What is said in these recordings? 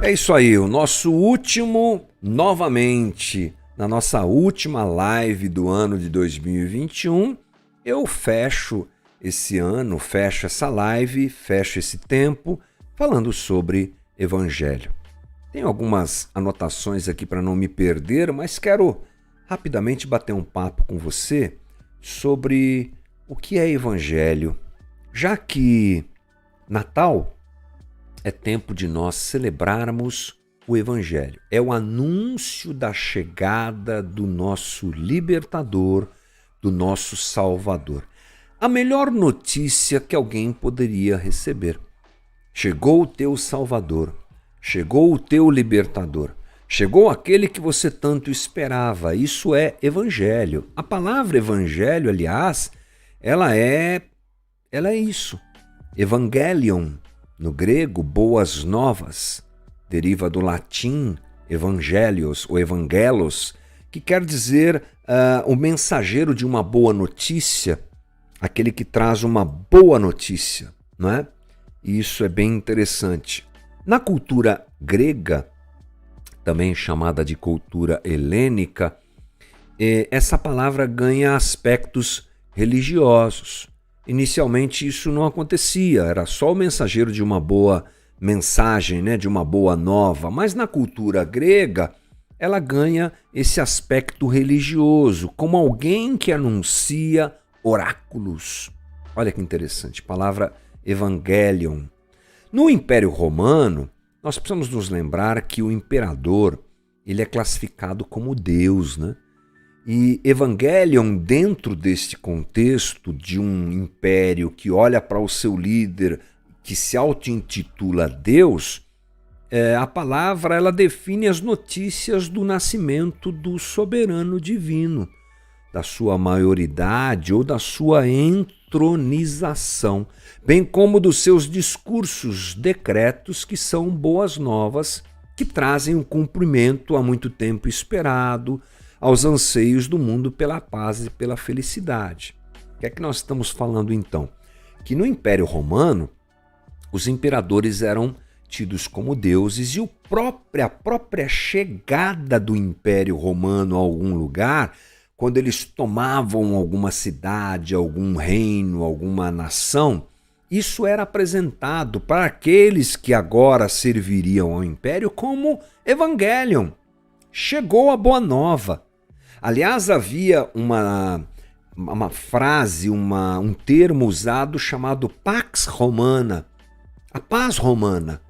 É isso aí, o nosso último, novamente, na nossa última live do ano de 2021, eu fecho esse ano, fecho essa live, fecho esse tempo, falando sobre Evangelho. Tenho algumas anotações aqui para não me perder, mas quero rapidamente bater um papo com você sobre o que é Evangelho, já que Natal é tempo de nós celebrarmos o Evangelho. É o anúncio da chegada do nosso libertador, do nosso Salvador. A melhor notícia que alguém poderia receber. Chegou o teu Salvador, chegou o teu libertador, chegou aquele que você tanto esperava. Isso é Evangelho. A palavra Evangelho, aliás, ela é isso. Evangelion. No grego, boas novas, deriva do latim evangelios ou evangelos, que quer dizer o mensageiro de uma boa notícia, aquele que traz uma boa notícia, não é? E isso é bem interessante. Na cultura grega, também chamada de cultura helênica, essa palavra ganha aspectos religiosos. Inicialmente isso não acontecia, era só o mensageiro de uma boa mensagem, né, de uma boa nova, mas na cultura grega ela ganha esse aspecto religioso, como alguém que anuncia oráculos. Olha que interessante, palavra evangelion. No Império Romano, nós precisamos nos lembrar que o imperador ele é classificado como Deus, né? E Evangelion, dentro deste contexto de um império que olha para o seu líder, que se auto-intitula Deus, a palavra ela define as notícias do nascimento do soberano divino, da sua maioridade ou da sua entronização, bem como dos seus discursos, decretos que são boas novas, que trazem um cumprimento há muito tempo esperado, aos anseios do mundo pela paz e pela felicidade. O que é que nós estamos falando então? Que no Império Romano, os imperadores eram tidos como deuses e a própria chegada do Império Romano a algum lugar, quando eles tomavam alguma cidade, algum reino, alguma nação, isso era apresentado para aqueles que agora serviriam ao Império como Evangelion. Chegou a boa nova. Aliás, havia uma frase, um termo usado chamado Pax Romana, a paz romana.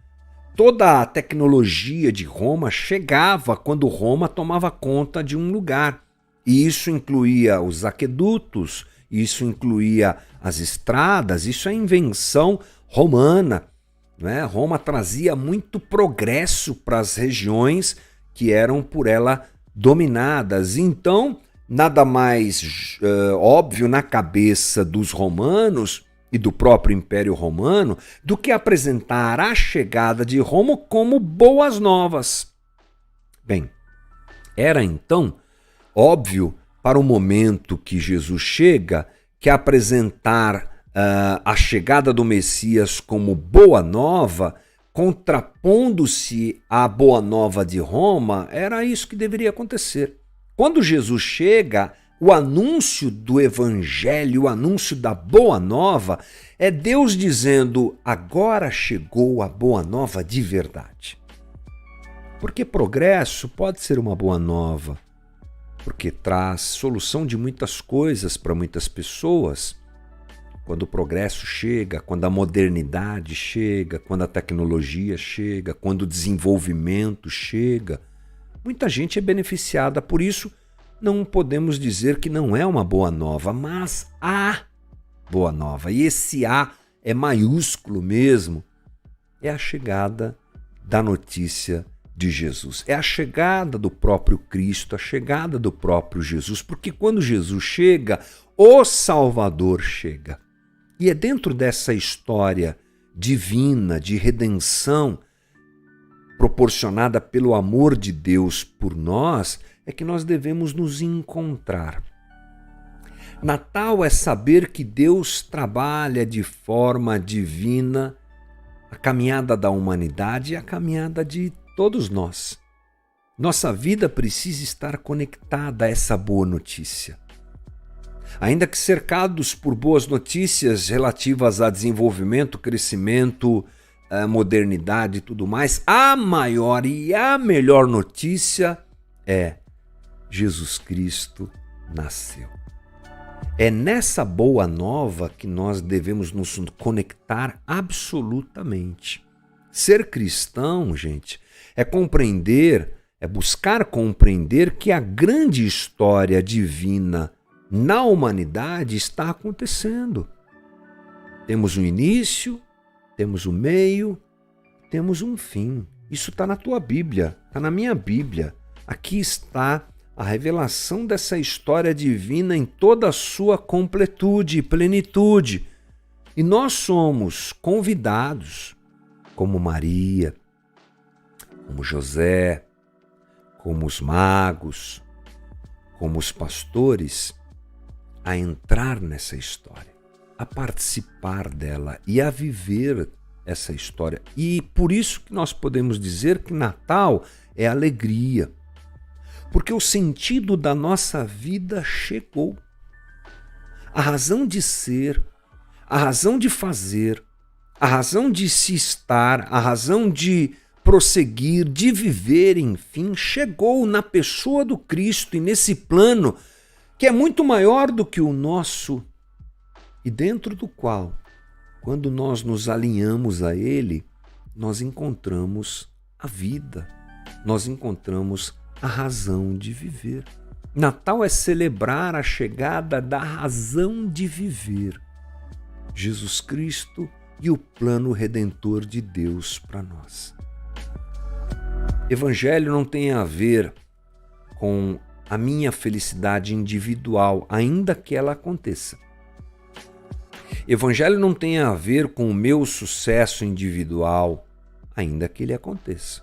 Toda a tecnologia de Roma chegava quando Roma tomava conta de um lugar. E isso incluía os aquedutos, isso incluía as estradas, isso é invenção romana, né? Roma trazia muito progresso para as regiões que eram por ela dominadas. Então, nada mais óbvio na cabeça dos romanos e do próprio Império Romano do que apresentar a chegada de Roma como boas novas. Bem, era então óbvio para o momento que Jesus chega que apresentar a chegada do Messias como boa nova, contrapondo-se à boa nova de Roma, era isso que deveria acontecer. Quando Jesus chega, o anúncio do Evangelho, o anúncio da boa nova, é Deus dizendo, agora chegou a boa nova de verdade. Porque progresso pode ser uma boa nova, porque traz solução de muitas coisas para muitas pessoas. Quando o progresso chega, quando a modernidade chega, quando a tecnologia chega, quando o desenvolvimento chega, muita gente é beneficiada. Por isso, não podemos dizer que não é uma boa nova, mas há boa nova. E esse A é maiúsculo mesmo. É a chegada da notícia de Jesus. É a chegada do próprio Cristo, a chegada do próprio Jesus. Porque quando Jesus chega, o Salvador chega. E é dentro dessa história divina, de redenção, proporcionada pelo amor de Deus por nós, é que nós devemos nos encontrar. Natal é saber que Deus trabalha de forma divina a caminhada da humanidade e a caminhada de todos nós. Nossa vida precisa estar conectada a essa boa notícia. Ainda que cercados por boas notícias relativas a desenvolvimento, crescimento, modernidade e tudo mais, a maior e a melhor notícia é: Jesus Cristo nasceu. É nessa boa nova que nós devemos nos conectar absolutamente. Ser cristão, gente, é buscar compreender que a grande história divina na humanidade está acontecendo. Temos um início, temos um meio, temos um fim. Isso está na tua Bíblia, está na minha Bíblia. Aqui está a revelação dessa história divina em toda a sua completude e plenitude. E nós somos convidados, como Maria, como José, como os magos, como os pastores, a entrar nessa história, a participar dela e a viver essa história. E por isso que nós podemos dizer que Natal é alegria. Porque o sentido da nossa vida chegou. A razão de ser, a razão de fazer, a razão de se estar, a razão de prosseguir, de viver, enfim, chegou na pessoa do Cristo e nesse plano que é muito maior do que o nosso e dentro do qual, quando nós nos alinhamos a Ele, nós encontramos a vida, nós encontramos a razão de viver. Natal é celebrar a chegada da razão de viver, Jesus Cristo e o plano redentor de Deus para nós. Evangelho não tem a ver com a minha felicidade individual, ainda que ela aconteça. Evangelho não tem a ver com o meu sucesso individual, ainda que ele aconteça.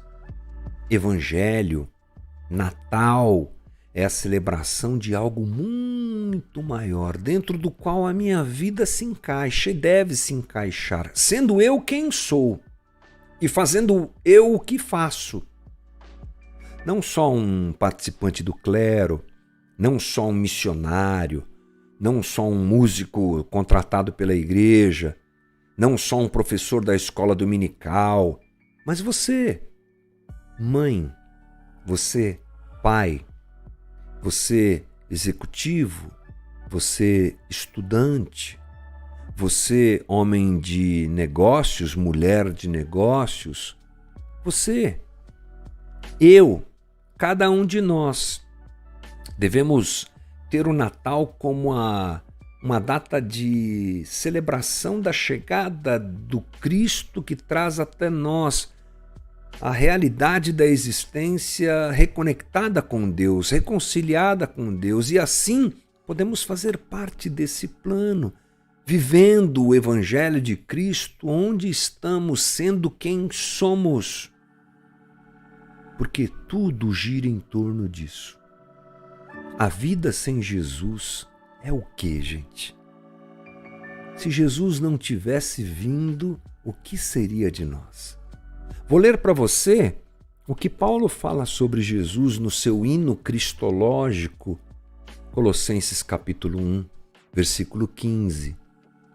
Evangelho, Natal, é a celebração de algo muito maior, dentro do qual a minha vida se encaixa e deve se encaixar, sendo eu quem sou e fazendo eu o que faço. Não só um participante do clero, não só um missionário, não só um músico contratado pela igreja, não só um professor da escola dominical, mas você, mãe, você, pai, você, executivo, você, estudante, você, homem de negócios, mulher de negócios, você, eu, cada um de nós, devemos ter o Natal como uma data de celebração da chegada do Cristo que traz até nós a realidade da existência reconectada com Deus, reconciliada com Deus, e assim podemos fazer parte desse plano, vivendo o Evangelho de Cristo onde estamos, sendo quem somos. Porque tudo gira em torno disso. A vida sem Jesus é o quê, gente? Se Jesus não tivesse vindo, o que seria de nós? Vou ler para você o que Paulo fala sobre Jesus no seu hino cristológico, Colossenses capítulo 1, versículo 15.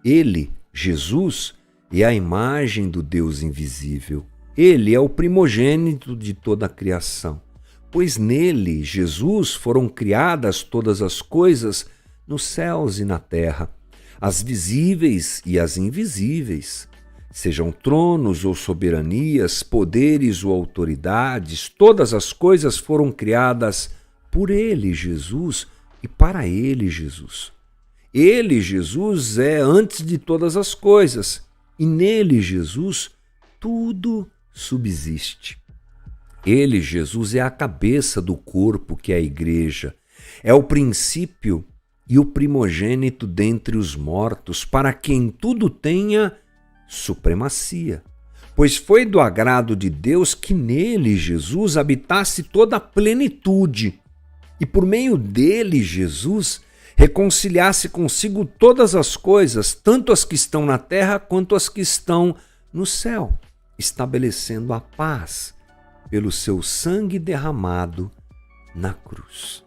Ele, Jesus, é a imagem do Deus invisível. Ele é o primogênito de toda a criação, pois nele, Jesus, foram criadas todas as coisas nos céus e na terra, as visíveis e as invisíveis, sejam tronos ou soberanias, poderes ou autoridades, todas as coisas foram criadas por ele, Jesus, e para ele, Jesus. Ele, Jesus, é antes de todas as coisas, e nele, Jesus, tudo subsiste. Ele, Jesus, é a cabeça do corpo que é a igreja, é o princípio e o primogênito dentre os mortos, para quem tudo tenha supremacia. Pois foi do agrado de Deus que nele, Jesus, habitasse toda a plenitude, e por meio dele, Jesus, reconciliasse consigo todas as coisas, tanto as que estão na terra quanto as que estão no céu, estabelecendo a paz pelo seu sangue derramado na cruz.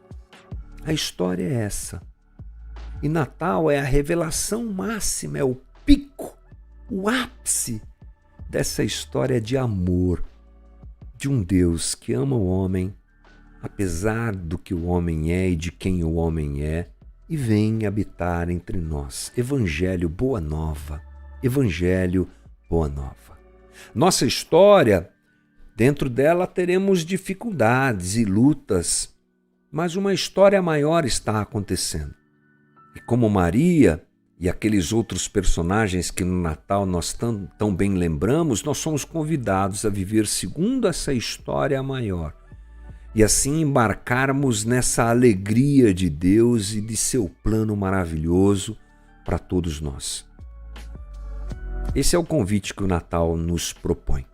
A história é essa. E Natal é a revelação máxima, é o pico, o ápice dessa história de amor de um Deus que ama o homem, apesar do que o homem é e de quem o homem é, e vem habitar entre nós. Evangelho Boa Nova. Evangelho Boa Nova. Nossa história, dentro dela teremos dificuldades e lutas, mas uma história maior está acontecendo. E como Maria e aqueles outros personagens que no Natal nós tão bem lembramos, nós somos convidados a viver segundo essa história maior e assim embarcarmos nessa alegria de Deus e de seu plano maravilhoso para todos nós. Esse é o convite que o Natal nos propõe.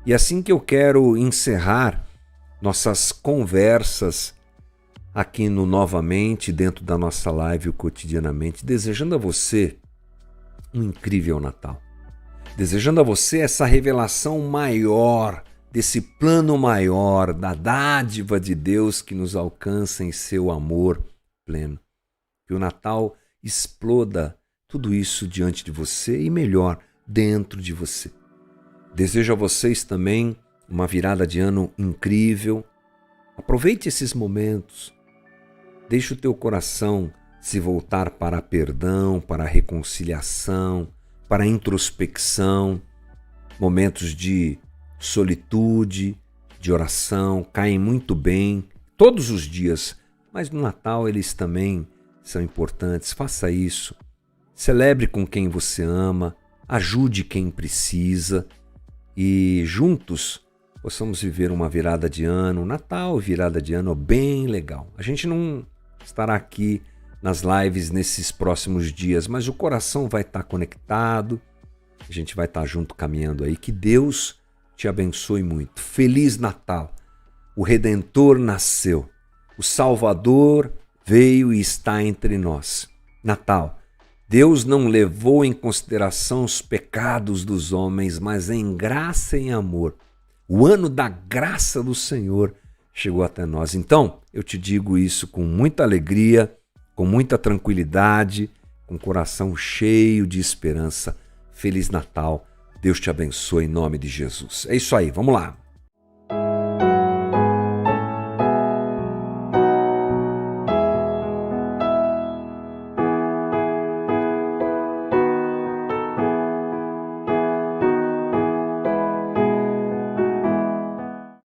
E assim que eu quero encerrar nossas conversas aqui no Novamente, dentro da nossa live Cotidianamente, desejando a você um incrível Natal. Desejando a você essa revelação maior, desse plano maior, da dádiva de Deus que nos alcança em seu amor pleno. Que o Natal exploda tudo isso diante de você e melhor, dentro de você. Desejo a vocês também uma virada de ano incrível. Aproveite esses momentos. Deixe o teu coração se voltar para perdão, para reconciliação, para introspecção. Momentos de solitude, de oração, caem muito bem todos os dias, mas no Natal eles também são importantes. Faça isso. Celebre com quem você ama, ajude quem precisa e juntos possamos viver uma virada de ano, Natal, virada de ano bem legal. A gente não estará aqui nas lives nesses próximos dias, mas o coração vai estar conectado, a gente vai estar junto caminhando aí. Que Deus te abençoe muito. Feliz Natal! O Redentor nasceu, o Salvador veio e está entre nós. Natal. Deus não levou em consideração os pecados dos homens, mas em graça e em amor. O ano da graça do Senhor chegou até nós. Então, eu te digo isso com muita alegria, com muita tranquilidade, com o coração cheio de esperança. Feliz Natal. Deus te abençoe em nome de Jesus. É isso aí, vamos lá.